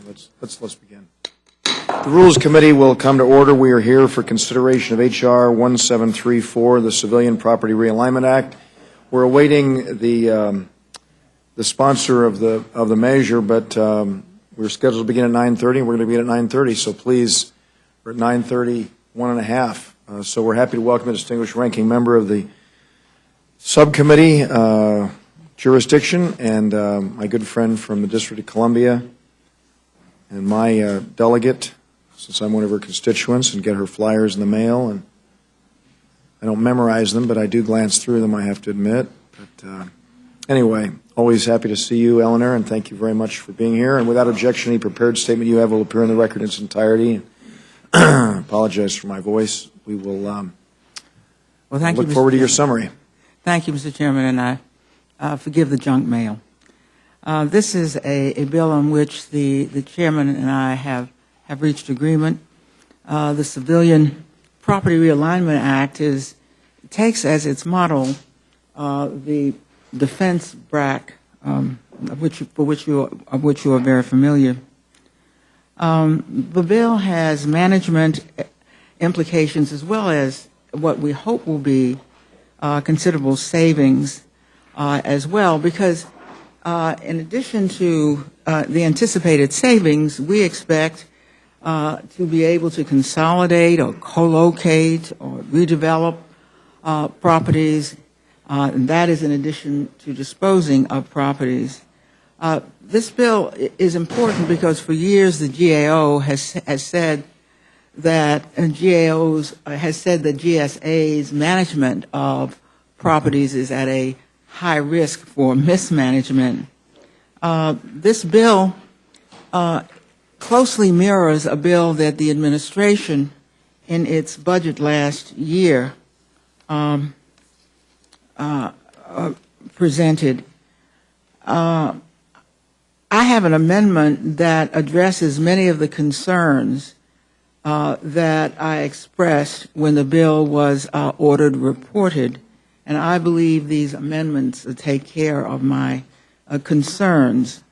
Let's begin. The Rules Committee will come to order. We are here for consideration of H.R. 1734, the Civilian Property Realignment Act. We're awaiting the sponsor of the measure, but we're scheduled to begin at 9:30. We're going to begin at 9:30, so please, we're at 9:30, 1.5. So we're happy to welcome a distinguished ranking member of the subcommittee jurisdiction and my good friend from the District of Columbia and my delegate, since I'm one of her constituents, and get her flyers in the mail. And I don't memorize them, but I do glance through them, I have to admit. But anyway, always happy to see you, Eleanor, and thank you very much for being here. And without objection, any prepared statement you have will appear in the record in its entirety. Apologize for my voice. We will look forward to your summary. Thank you, Mr. Chairman, and I forgive the junk mail. This is a bill on which the chairman and I have reached agreement. The Civilian Property Realignment Act takes as its model the defense BRAC, of which you are very familiar. The bill has management implications as well as what we hope will be considerable savings as well, because in addition to the anticipated savings, we expect to be able to consolidate or co-locate or redevelop properties. And that is in addition to disposing of properties. This bill is important because for years the GAO has said that GSA's management of properties is at a high risk for mismanagement. This bill closely mirrors a bill that the administration in its budget last year presented. I have an amendment that addresses many of the concerns that I expressed when the bill was ordered reported, and I believe these amendments take care of my concerns.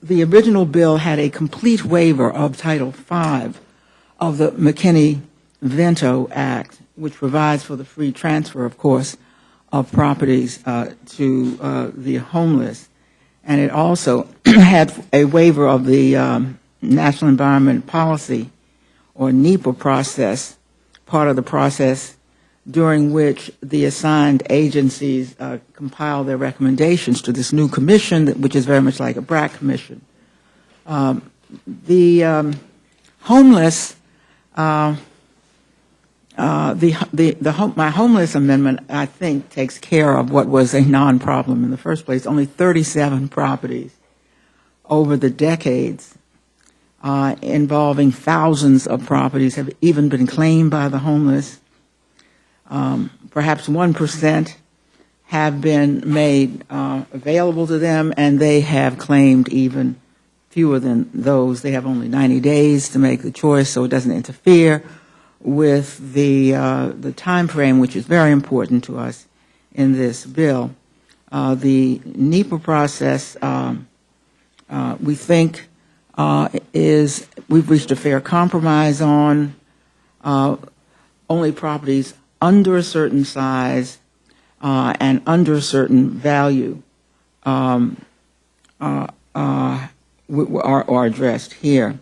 The original bill had a complete waiver of Title V of the McKinney-Vento Act, which provides for the free transfer, of course, of properties to the homeless. And it also had a waiver of the National Environment Policy, or NEPA process, part of the process during which the assigned agencies compile their recommendations to this new commission, which is very much like a BRAC commission. The homeless, my homeless amendment, I think, takes care of what was a non-problem in the first place. Only 37 properties over the decades involving thousands of properties have even been claimed by the homeless. Perhaps 1% have been made available to them, and they have claimed even fewer than those. They have only 90 days to make the choice, so it doesn't interfere with the time frame, which is very important to us in this bill. The NEPA process, we think, we've reached a fair compromise on. Only properties under a certain size and under a certain value are addressed here.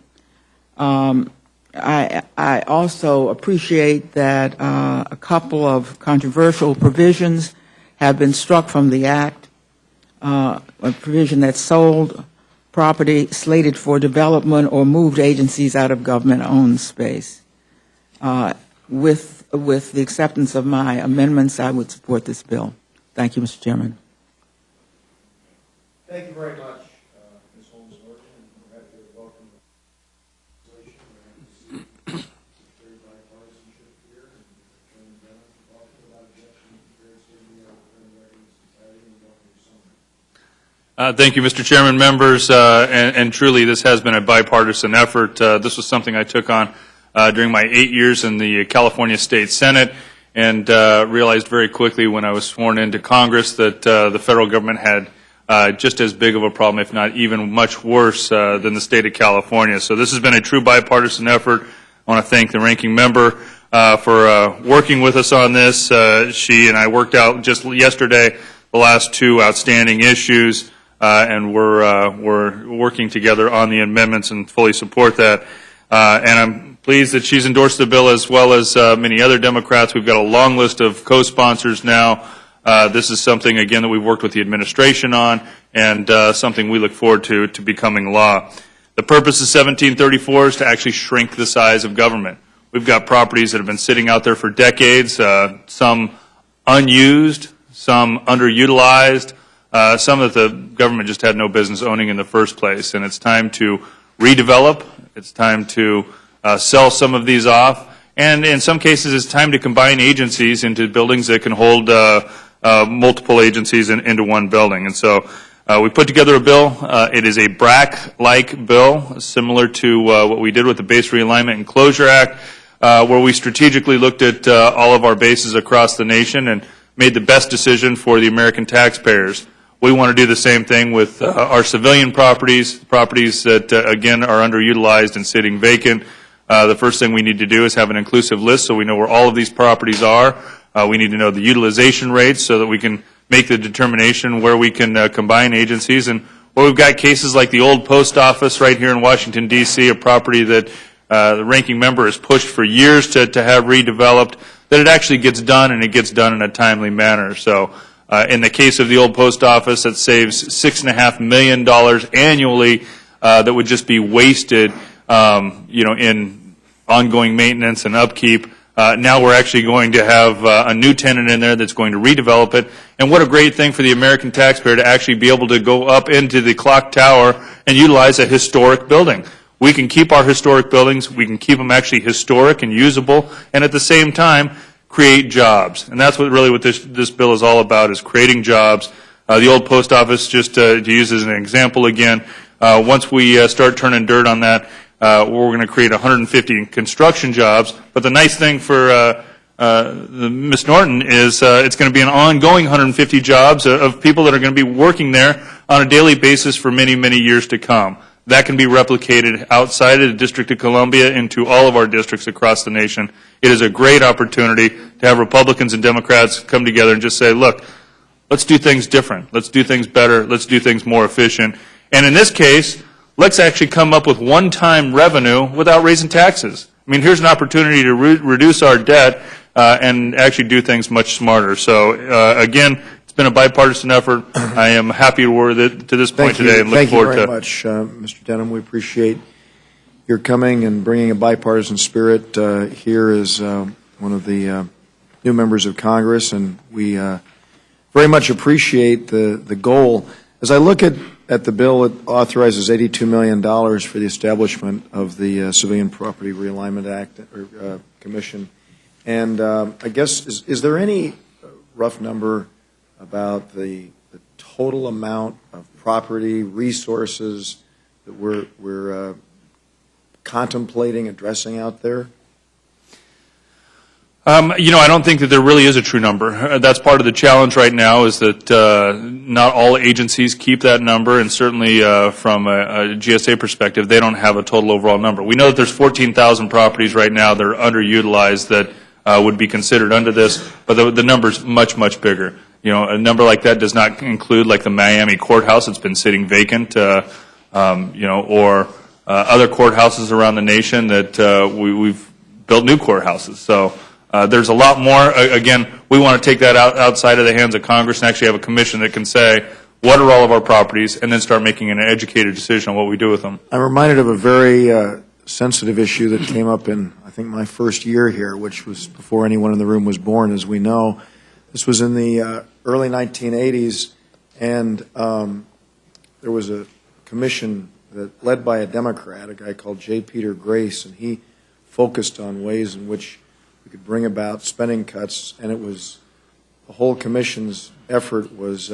I also appreciate that a couple of controversial provisions have been struck from the Act. A provision that sold property slated for development or moved agencies out of government-owned space. With the acceptance of my amendments, I would support this bill. Thank you, Mr. Chairman. Thank you very much, Ms. Holmes-Norton, and we're happy to welcome the legislation. We're happy to see very bipartisanship here, and Chairman Bennett, without objection, prepared statement of the record in its entirety, and welcome your summary. Thank you, Mr. Chairman, members, and truly this has been a bipartisan effort. This was something I took on during my 8 years in the California State Senate, and realized very quickly when I was sworn into Congress that the federal government had just as big of a problem, if not even much worse than the state of California. So this has been a true bipartisan effort. I want to thank the ranking member for working with us on this. She and I worked out just yesterday the last two outstanding issues, and we're working together on the amendments and fully support that. And I'm pleased that she's endorsed the bill as well as many other Democrats. We've got a long list of co-sponsors now. This is something, again, that we've worked with the administration on, and something we look forward to becoming law. The purpose of 1734 is to actually shrink the size of government. We've got properties that have been sitting out there for decades, some unused, some underutilized, some that the government just had no business owning in the first place. And it's time to redevelop. It's time to sell some of these off. And in some cases, it's time to combine agencies into buildings that can hold multiple agencies into one building. And so we put together a bill. It is a BRAC-like bill, similar to what we did with the Base Realignment and Closure Act, where we strategically looked at all of our bases across the nation and made the best decision for the American taxpayers. We want to do the same thing with our civilian properties that, again, are underutilized and sitting vacant. The first thing we need to do is have an inclusive list so we know where all of these properties are. We need to know the utilization rates so that we can make the determination where we can combine agencies. And well, we've got cases like the old post office right here in Washington, D.C., a property that the ranking member has pushed for years to have redeveloped, that it actually gets done, and it gets done in a timely manner. So in the case of the old post office, that saves $6.5 million annually that would just be wasted in ongoing maintenance and upkeep. Now we're actually going to have a new tenant in there that's going to redevelop it. And what a great thing for the American taxpayer to actually be able to go up into the clock tower and utilize a historic building. We can keep our historic buildings. We can keep them actually historic and usable, and at the same time create jobs. And that's what this bill is all about, is creating jobs. The old post office, just to use as an example again, once we start turning dirt on that, we're going to create 150 construction jobs. But the nice thing for Ms. Norton is it's going to be an ongoing 150 jobs of people that are going to be working there on a daily basis for many, many years to come. That can be replicated outside of the District of Columbia into all of our districts across the nation. It is a great opportunity to have Republicans and Democrats come together and just say, look, let's do things different. Let's do things better. Let's do things more efficient. And in this case, let's actually come up with one-time revenue without raising taxes. I mean, here's an opportunity to reduce our debt and actually do things much smarter. So, again, it's been a bipartisan effort. I am happy to this point today and look forward to. Thank you very much, Mr. Denham. We appreciate your coming and bringing a bipartisan spirit here as one of the new members of Congress, and we very much appreciate the goal. As I look at the bill, it authorizes $82 million for the establishment of the Civilian Property Realignment Act or Commission. And I guess, is there any rough number about the total amount of property, resources that we're contemplating addressing out there? I don't think that there really is a true number. That's part of the challenge right now, is that not all agencies keep that number, and certainly from a GSA perspective, they don't have a total overall number. We know that there's 14,000 properties right now that are underutilized that would be considered under this, but the number's much, much bigger. A number like that does not include like the Miami courthouse that's been sitting vacant, or other courthouses around the nation that we've built new courthouses. So there's a lot more. Again, we want to take that outside of the hands of Congress and actually have a commission that can say, what are all of our properties, and then start making an educated decision on what we do with them. I'm reminded of a very sensitive issue that came up in, I think, my first year here, which was before anyone in the room was born, as we know. This was in the early 1980s, and there was a commission that led by a Democrat, a guy called J. Peter Grace, and he focused on ways in which we could bring about spending cuts, and it was the whole commission's effort was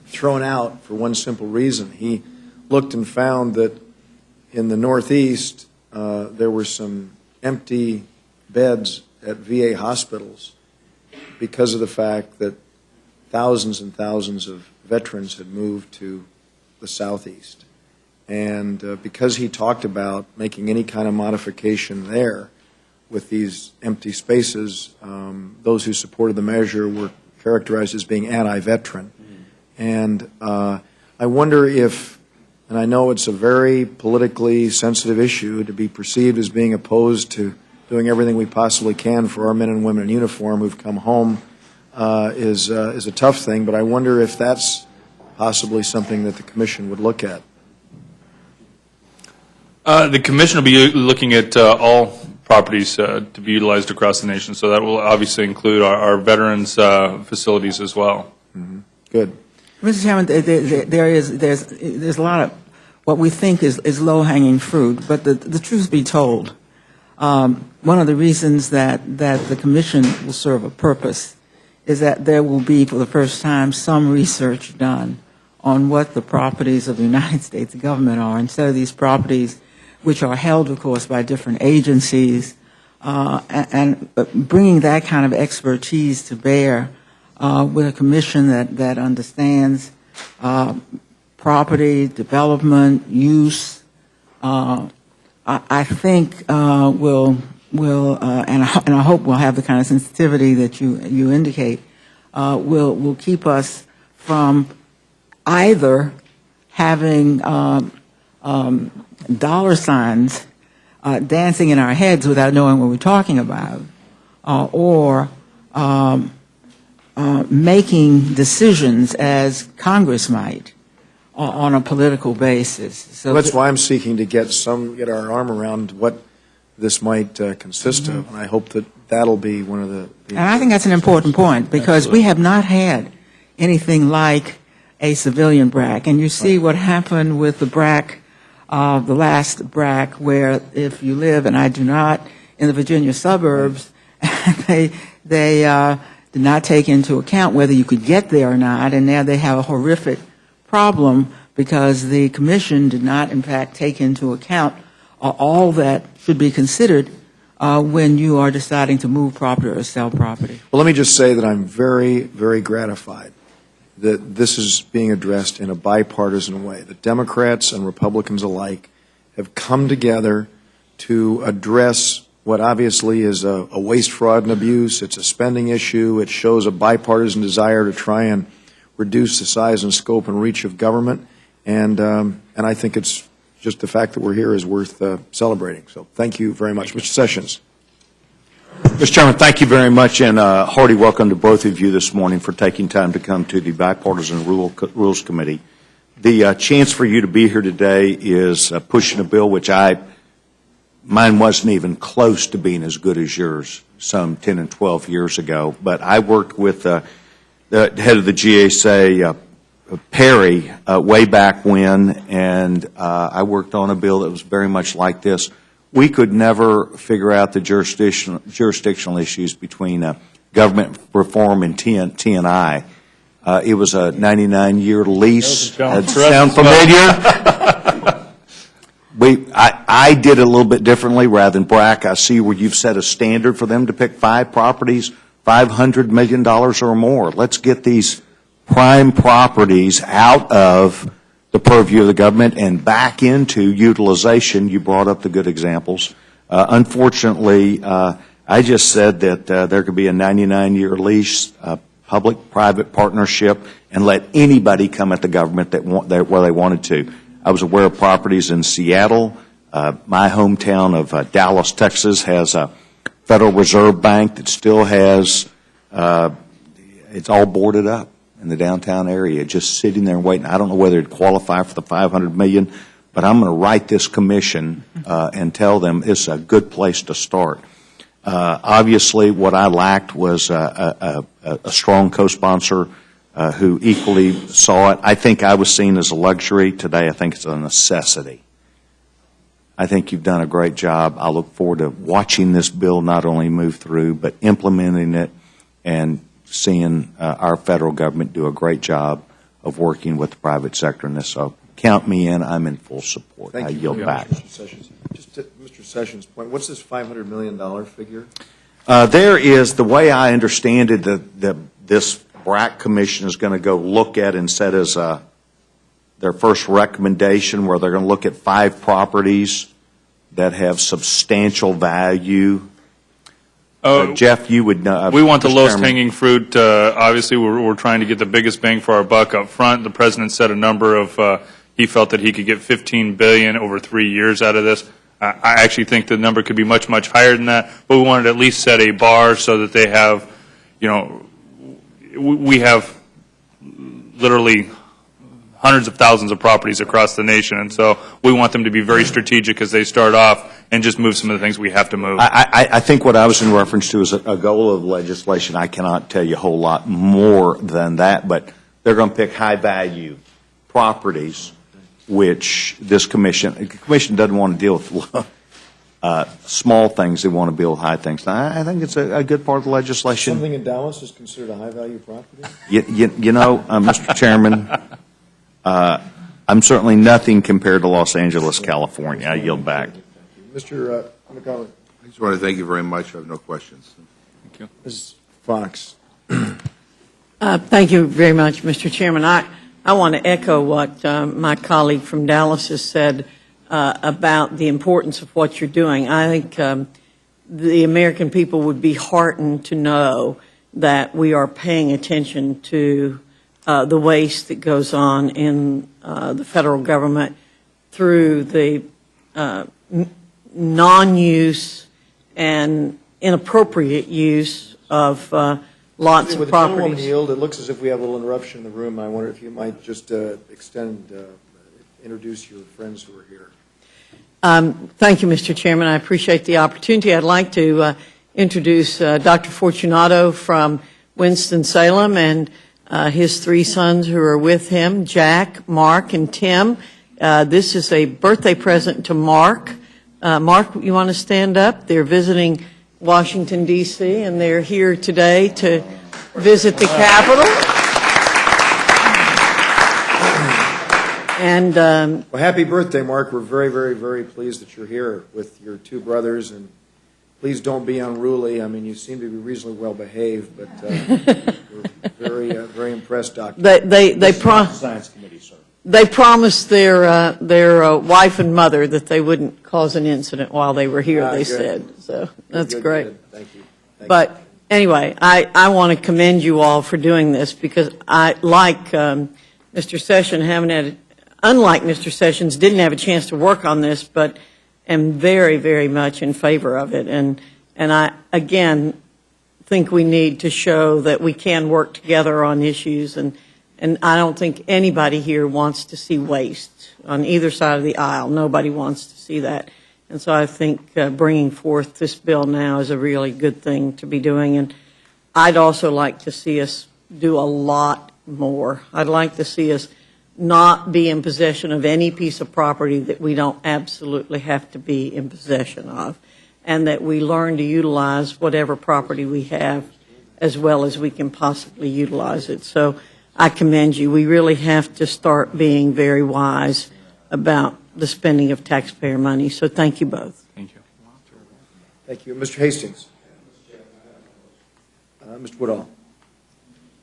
thrown out for one simple reason. He looked and found that in the Northeast there were some empty beds at VA hospitals because of the fact that thousands and thousands of veterans had moved to the southeast. And because he talked about making any kind of modification there with these empty spaces, those who supported the measure were characterized as being anti-veteran. And I wonder if, and I know it's a very politically sensitive issue, to be perceived as being opposed to doing everything we possibly can for our men and women in uniform who've come home is a tough thing, but I wonder if that's possibly something that the Commission would look at. The Commission will be looking at all properties to be utilized across the nation, so that will obviously include our veterans' facilities as well. Mm-hmm. Good. Mr. Chairman, there's a lot of what we think is low-hanging fruit, but the truth be told, one of the reasons that the Commission will serve a purpose is that there will be, for the first time, some research done on what the properties of the United States government are, instead of these properties which are held, of course, by different agencies, and bringing that kind of expertise to bear with a commission that understands property, development, use, I think will and I hope will have the kind of sensitivity that you indicate, will keep us from either having dollar signs dancing in our heads without knowing what we're talking about, or making decisions as Congress might on a political basis. So that's why I'm seeking to get our arm around what this might consist of, and I hope that that'll be one of the and I think that's an important point, because we have not had anything like a civilian BRAC, and you see what happened with the BRAC, the last BRAC, where if you live, and I do not, in the Virginia suburbs, they did not take into account whether you could get there or not, and now they have a horrific problem because the Commission did not, in fact, take into account all that should be considered when you are deciding to move property or sell property. Well, let me just say that I'm very, very gratified that this is being addressed in a bipartisan way. The Democrats and Republicans alike have come together to address what obviously is a waste, fraud, and abuse. It's a spending issue. It shows a bipartisan desire to try and reduce the size and scope and reach of government. And I think it's just the fact that we're here is worth celebrating. So thank you very much. Mr. Sessions. Mr. Chairman, thank you very much, and hearty welcome to both of you this morning for taking time to come to the Bipartisan Rules Committee. The chance for you to be here today is pushing a bill which mine wasn't even close to being as good as yours some 10 and 12 years ago, but I worked with the head of the GSA, Perry, way back when, and I worked on a bill that was very much like this. We could never figure out the jurisdictional issues between government reform and TNI. It was a 99-year lease. That sound familiar? I did it a little bit differently rather than BRAC. I see where you've set a standard for them to pick 5 properties, $500 million or more. Let's get these prime properties out of the purview of the government and back into utilization. You brought up the good examples. Unfortunately, I just said that there could be a 99-year lease, public-private partnership, and let anybody come at the government where they wanted to. I was aware of properties in Seattle. My hometown of Dallas, Texas, has a Federal Reserve Bank that still has, it's all boarded up in the downtown area, just sitting there and waiting. I don't know whether it'd qualify for the $500 million, but I'm going to write this commission and tell them it's a good place to start. Obviously, what I lacked was a strong co-sponsor who equally saw it. I think I was seen as a luxury. Today, I think it's a necessity. I think you've done a great job. I look forward to watching this bill not only move through, but implementing it and seeing our federal government do a great job of working with the private sector in this. So count me in. I'm in full support. I yield back. Mr. Sessions. Just to Mr. Sessions' point, what's this $500 million figure? There is, the way I understand it, this BRAC Commission is going to go look at and set as their first recommendation, where they're going to look at 5 properties that have substantial value. Jeff, you would know. We want the Mr. lowest Chairman. hanging fruit. Obviously, we're trying to get the biggest bang for our buck up front. The president set a number of, he felt that he could get $15 billion over 3 years out of this. I actually think the number could be much, much higher than that, but we wanted to at least set a bar so that they have, you know, we have literally hundreds of thousands of properties across the nation, and so we want them to be very strategic as they start off and just move some of the things we have to move. I think what I was in reference to is a goal of legislation. I cannot tell you a whole lot more than that, but they're going to pick high-value properties, which the commission doesn't want to deal with small things. They want to deal with high things. Now, I think it's a good part of the legislation. Something in Dallas is considered a high-value property? You know, Mr. Chairman, I'm certainly nothing compared to Los Angeles, California. I yield back. Mr. McCollum. I just want to thank you very much. I have no questions. Ms. Fox. Thank you very much, Mr. Chairman. I want to echo what my colleague from Dallas has said about the importance of what you're doing. I think the American people would be heartened to know that we are paying attention to the waste that goes on in the federal government through the non-use and inappropriate use of lots of With the gentlewoman properties. yield, it looks as if we have a little interruption in the room. I wonder if you might just introduce your friends who are here. Thank you, Mr. Chairman. I appreciate the opportunity. I'd like to introduce Dr. Fortunato from Winston-Salem and his 3 sons who are with him, Jack, Mark, and Tim. This is a birthday present to Mark. Mark, you want to stand up? They're visiting Washington, D.C., and they're here today to visit the Capitol. And Well, happy birthday, Mark. We're very, very, very pleased that you're here with your 2 brothers, and please don't be unruly. I mean, you seem to be reasonably well behaved, but we're very impressed, Doctor. Science Committee, sir. They promised their wife and mother that they wouldn't cause an incident while they were here, they good. said. So that's Good, great. good. Thank you. Thank But anyway, I want to commend you all for doing this because I, like Mr. Sessions, unlike Mr. Sessions, didn't have a chance to work on this, but am very, very much in favor of it. And I, again, think we need to show that we can work together on issues, and I don't think anybody here wants to see waste on either side of the aisle. Nobody wants to see that. And so I think bringing forth this bill now is a really good thing to be doing. And I'd also like to see us do a lot more. I'd like to see us not be in possession of any piece of property that we don't absolutely have to be in possession of, and that we learn to utilize whatever property we have as well as we can possibly utilize it. So I commend you. We really have to start being very wise about the spending of taxpayer money. So thank you both. Thank you. Thank you. Mr. Hastings. Mr. Woodall.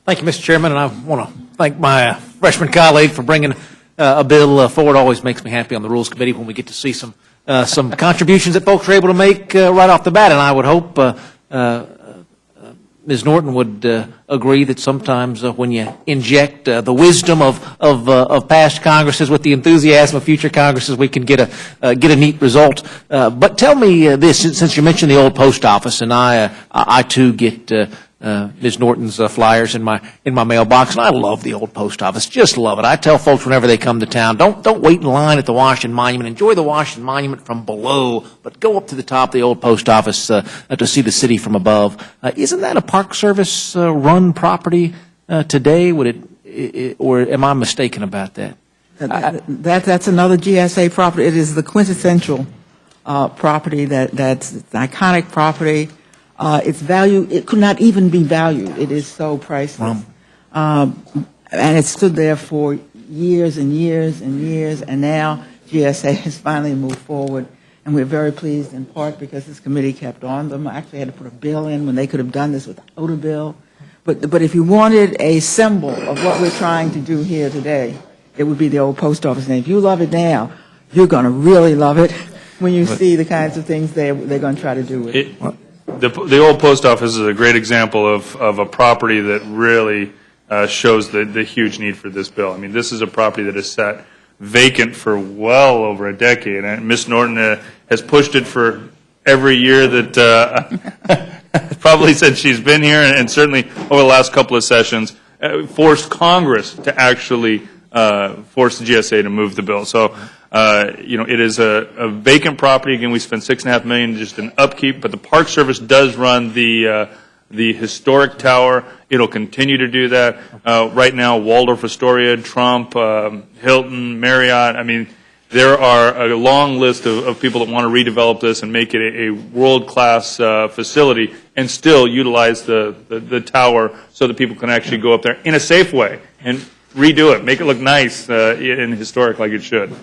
Thank you, Mr. Chairman, and I want to thank my freshman colleague for bringing a bill forward. Always makes me happy on the Rules Committee when we get to see some contributions that folks are able to make right off the bat, and I would hope Ms. Norton would agree that sometimes when you inject the wisdom of past Congresses with the enthusiasm of future Congresses, we can get a neat result. But tell me this, since you mentioned the old post office, and I too get Ms. Norton's flyers in my mailbox, and I love the old post office. Just love it. I tell folks whenever they come to town, don't wait in line at the Washington Monument. Enjoy the Washington Monument from below, but go up to the top of the old post office to see the city from above. Isn't that a Park Service run property today? Or am I mistaken about that? That's another GSA property. It is the quintessential property that's an iconic property. Its value, it could not even be valued. It is so priceless. And it stood there for years and years and years, and now GSA has finally moved forward. And we're very pleased in part because this committee kept on them. I actually had to put a bill in when they could have done this without a bill. But if you wanted a symbol of what we're trying to do here today, it would be the old post office name. If you love it now, you're going to really love it when you see the kinds of things they're going to try to do with it. The old post office is a great example of a property that really shows the huge need for this bill. I mean, this is a property that has sat vacant for well over a decade, and Ms. Norton has pushed it for every year that probably since she's been here, and certainly over the last couple of sessions, forced Congress to actually force the GSA to move the bill. So, it is a vacant property. Again, we spent $6.5 million just in upkeep, but the Park Service does run the historic tower. It'll continue to do that. Right now, Waldorf Astoria, Trump, Hilton, Marriott. I mean, there are a long list of people that want to redevelop this and make it a world-class facility and still utilize the tower so that people can actually go up there in a safe way and redo it, make it look nice and historic like it should.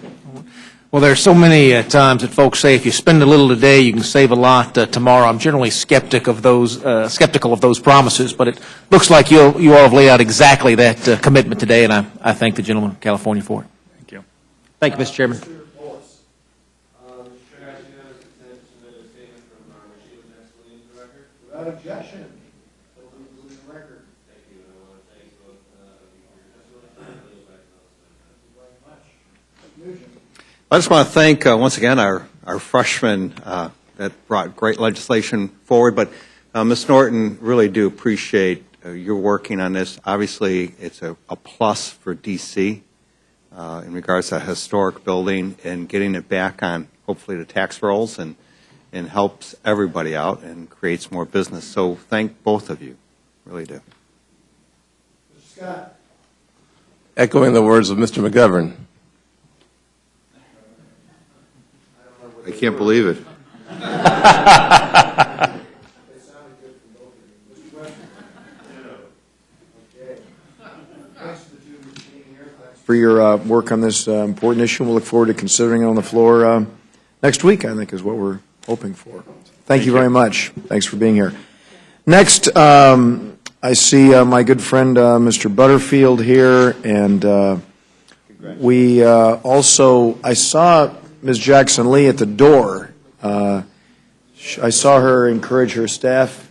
Well, there are so many times that folks say if you spend a little today, you can save a lot tomorrow. I'm generally skeptical of those promises, but it looks like you all have laid out exactly that commitment today, and I thank the gentleman from California for it. Thank you. Thank you, Mr. Chairman. Without objection. I just want to thank, once again, our freshmen that brought great legislation forward. But, Ms. Norton, really do appreciate your working on this. Obviously, it's a plus for D.C. In regards to a historic building and getting it back on, hopefully, the tax rolls and helps everybody out and creates more business. So thank both of you. Really do. Mr. Scott. Echoing the words of Mr. McGovern. I can't believe it. For your work on this important issue. We'll look forward to considering it on the floor next week, I think, is what we're hoping for. Thank you very much. Thanks for being here. Next, I see my good friend, Mr. Butterfield here, and we also, I saw Ms. Jackson Lee at the door. I saw her encourage her staff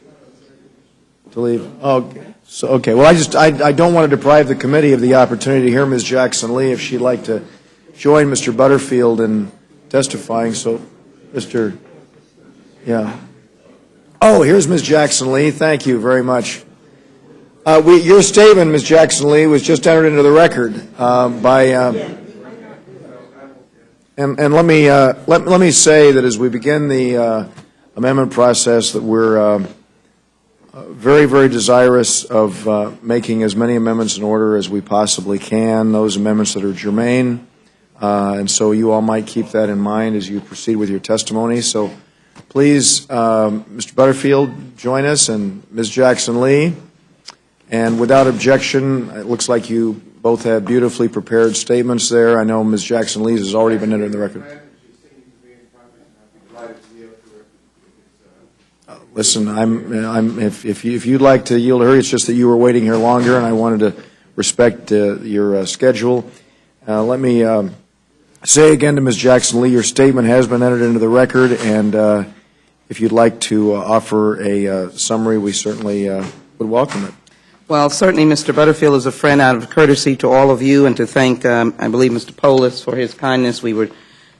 to leave. Oh, so, okay. Well, I don't want to deprive the committee of the opportunity to hear Ms. Jackson Lee if she'd like to join Mr. Butterfield in testifying. So, yeah. Oh, here's Ms. Jackson Lee. Thank you very much. Your statement, Ms. Jackson Lee, was just entered into the record And let me say that as we begin the amendment process, that we're very, very desirous of making as many amendments in order as we possibly can, those amendments that are germane, and so you all might keep that in mind as you proceed with your testimony. So please, Mr. Butterfield, join us, and Ms. Jackson Lee. And without objection, it looks like you both had beautifully prepared statements there. I know Ms. Jackson Lee's has already been entered in the record. Listen, if you'd like to yield to her, it's just that you were waiting here longer, and I wanted to respect your schedule. Let me say again to Ms. Jackson Lee, your statement has been entered into the record, and if you'd like to offer a summary, we certainly would welcome it. Well, certainly Mr. Butterfield is a friend out of courtesy to all of you, and to thank, I believe, Mr. Polis for his kindness. We were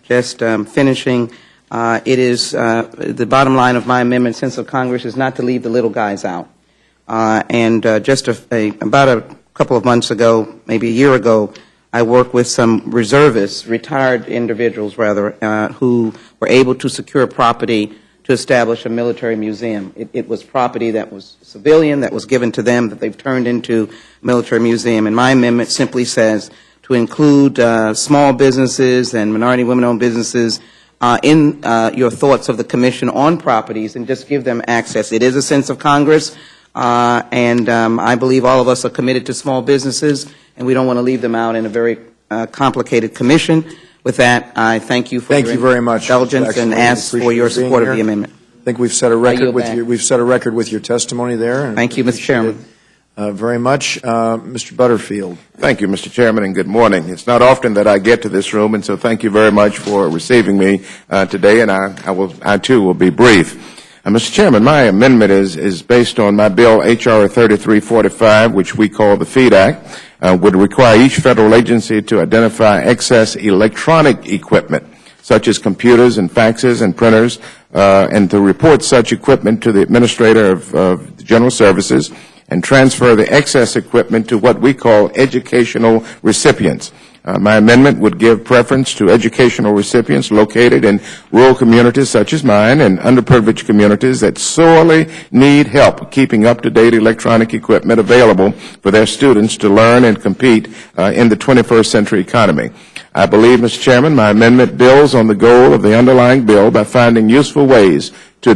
just finishing. It is the bottom line of my amendment, sense of Congress, is not to leave the little guys out. Just about a couple of months ago, maybe a year ago, I worked with some reservists, retired individuals rather, who were able to secure property to establish a military museum. It was property that was civilian, that was given to them, that they've turned into a military museum. And my amendment simply says to include small businesses and minority women-owned businesses in your thoughts of the Commission on properties, and just give them access. It is a sense of Congress, and I believe all of us are committed to small businesses, and we don't want to leave them out in a very complicated commission. With that, I thank you for your indulgence and ask for your support of the amendment. I think we've set a record with your testimony there. Thank you, Mr. Chairman. very much. Mr. Butterfield. Thank you, Mr. Chairman, and good morning. It's not often that I get to this room, and so thank you very much for receiving me today, and I too will be brief. Mr. Chairman, my amendment is based on my bill, H.R. 3345, which we call the FEED Act, would require each federal agency to identify excess electronic equipment, such as computers and faxes and printers, and to report such equipment to the Administrator of General Services and transfer the excess equipment to what we call educational recipients. My amendment would give preference to educational recipients located in rural communities such as mine and underprivileged communities that sorely need help keeping up-to-date electronic equipment available for their students to learn and compete in the 21st century economy. I believe, Mr. Chairman, my amendment builds on the goal of the underlying bill by finding useful ways to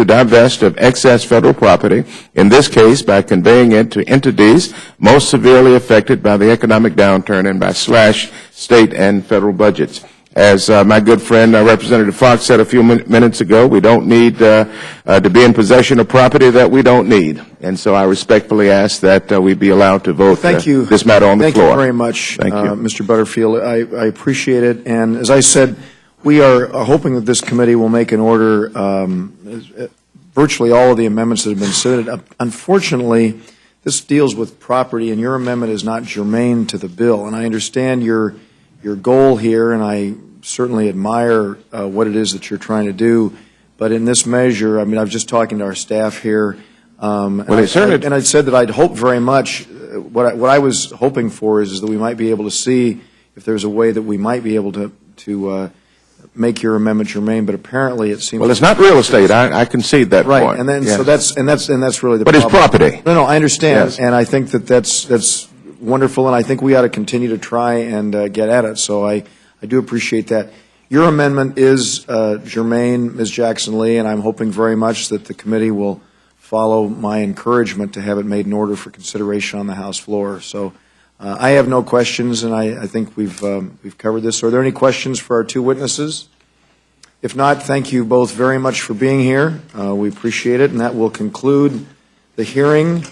divest of excess federal property, in this case by conveying it to entities most severely affected by the economic downturn and by slash state and federal budgets. As my good friend Representative Fox said a few minutes ago, we don't need to be in possession of property that we don't need. And so I respectfully ask that we be allowed to vote this matter on the floor. Thank you very much, Thank you. Mr. Butterfield. I appreciate it. And as I said, we are hoping that this committee will make an order virtually all of the amendments that have been submitted. Unfortunately, this deals with property, and your amendment is not germane to the bill. And I understand your goal here, and I certainly admire what it is that you're trying to do. But in this measure, I mean, I was just talking to our staff here, and I said that I'd hope very much. What I was hoping for is that we might be able to see if there's a way that we might be able to make your amendment germane, but apparently it seems. Well, it's not real estate. I concede that right, point. and then Yes. so that's really the. But it's problem. property. No, I understand, Yes. and I think that's wonderful, and I think we ought to continue to try and get at it. So I do appreciate that. Your amendment is germane, Ms. Jackson-Lee, and I'm hoping very much that the committee will follow my encouragement to have it made in order for consideration on the House floor. So. I have no questions, and I think we've covered this. Are there any questions for our two witnesses? If not, thank you both very much for being here. We appreciate it, and that will conclude the hearing.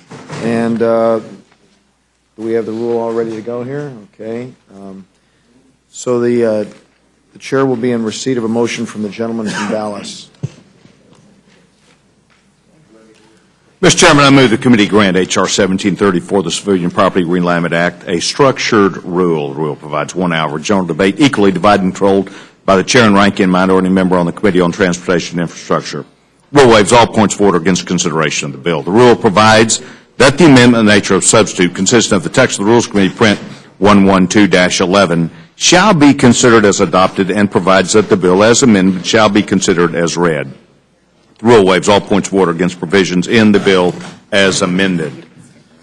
And do we have the rule all ready to go here? Okay. So the chair will be in receipt of a motion from the gentleman from Dallas. Mr. Chairman, I move the committee grant H.R. 1734, the Civilian Property Realignment Act, a structured rule. The rule provides 1 hour general debate, equally divided and controlled by the chair and ranking minority member on the Committee on Transportation and Infrastructure. Rule waives all points of order against consideration of the bill. The rule provides that the amendment in the nature of substitute, consistent of the text of the Rules Committee print 112-11, shall be considered as adopted and provides that the bill as amended shall be considered as read. The rule waives all points of order against provisions in the bill as amended.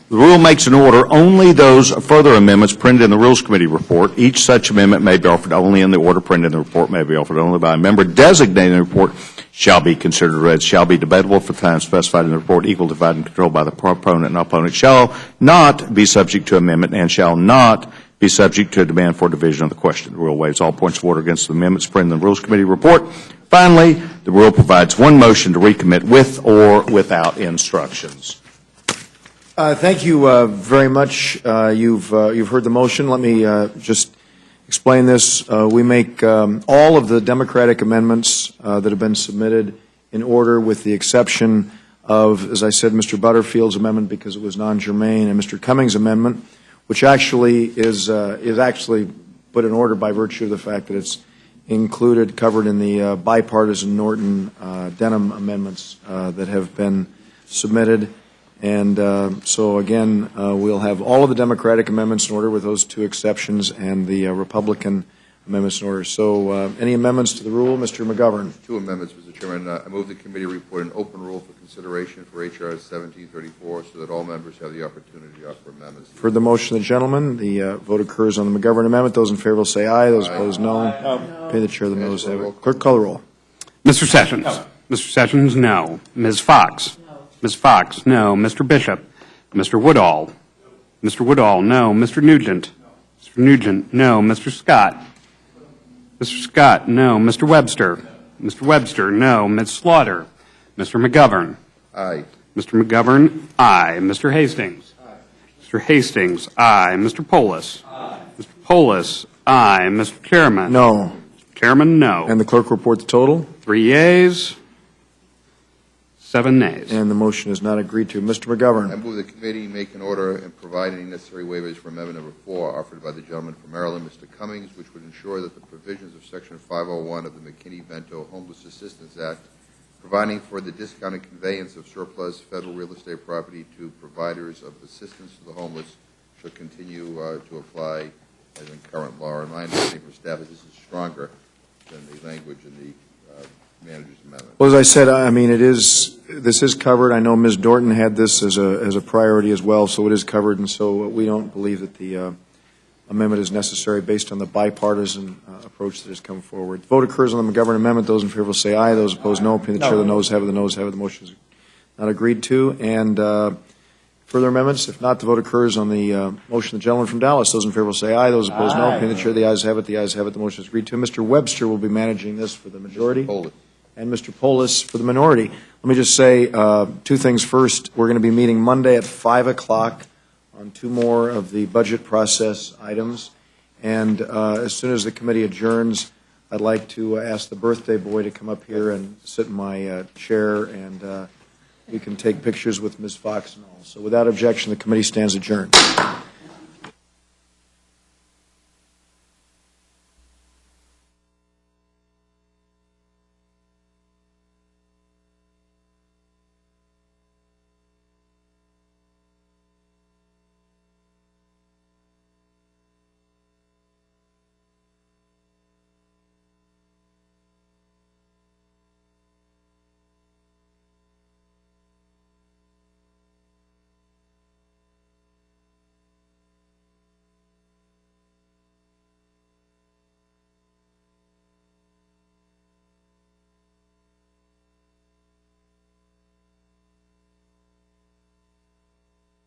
The rule makes an order only those further amendments printed in the Rules Committee report. Each such amendment may be offered only in the order printed in the report, may be offered only by a member designated in the report, shall be considered read, shall be debatable for time specified in the report, equal, divided, and controlled by the proponent and opponent, shall not be subject to amendment, and shall not be subject to a demand for division of the question. The rule waives all points of order against the amendments printed in the Rules Committee report. Finally, the rule provides one motion to recommit with or without instructions. Thank you very much. You've heard the motion. Let me just explain this. We make all of the Democratic amendments that have been submitted in order, with the exception of, as I said, Mr. Butterfield's amendment because it was non-germane, and Mr. Cummings' amendment, which actually is actually put in order by virtue of the fact that it's covered in the bipartisan Norton-Denham amendments that have been submitted. And so, again, we'll have all of the Democratic amendments in order with those two exceptions and the Republican amendments in order. So any amendments to the rule? Mr. McGovern. Two amendments, Mr. Chairman. I move the committee report an open rule for consideration for H.R. 1734 so that all members have the opportunity to offer amendments. For the motion of the gentleman, the vote occurs on the McGovern amendment. Those in favor will say aye. Those opposed, no. Pay the chair the noes have it. Clerk, call the roll. Mr. Sessions. No. Mr. Sessions, no. Ms. Fox. No. Ms. Fox, no. Mr. Bishop. Mr. Woodall. Mr. Woodall, no. Mr. Nugent. Mr. Nugent, no. Mr. Scott. Mr. Scott, no. Mr. Webster. Mr. Webster, no. Ms. Slaughter. Mr. McGovern. Aye. Mr. McGovern, aye. Mr. Hastings. Aye. Mr. Hastings, aye. Mr. Polis? Mr. Polis, aye. Mr. Chairman? No. Chairman, no. And the clerk report the total? 3 yeas, 7 nays. And the motion is not agreed to. Mr. I McGovern. move the committee make an order and provide any necessary waivers for amendment number 4 offered by the gentleman from Maryland, Mr. Cummings, which would ensure that the provisions of Section 501 of the McKinney-Vento Homeless Assistance Act, providing for the discounted conveyance of surplus federal real estate property to providers of assistance to the homeless, should continue to apply as in current law. And my understanding from staff is this is stronger than the language in the manager's amendment. Well, as I said, I mean, this is covered. I know Ms. Dorton had this as a priority as well, so it is covered, and so we don't believe that the amendment is necessary based on the bipartisan approach that has come forward. Vote occurs on the McGovern amendment. Those in favor will say aye. Those opposed, no. Opinion of the chair, the noes have it. The noes have it. The motion is not agreed to. And further amendments? If not, the vote occurs on the motion of the gentleman from Dallas. Those in favor will say aye. Those opposed, no. Opinion of the chair, the ayes have it. The ayes have it. The motion is agreed to. Mr. Webster will be managing this for the majority. Polis. And Mr. Polis for the minority. Let me just say two things. First, we're going to be meeting Monday at 5 o'clock on 2 more of the budget process items. And as soon as the committee adjourns, I'd like to ask the birthday boy to come up here and sit in my chair, and we can take pictures with Ms. Fox and all. So without objection, the committee stands adjourned.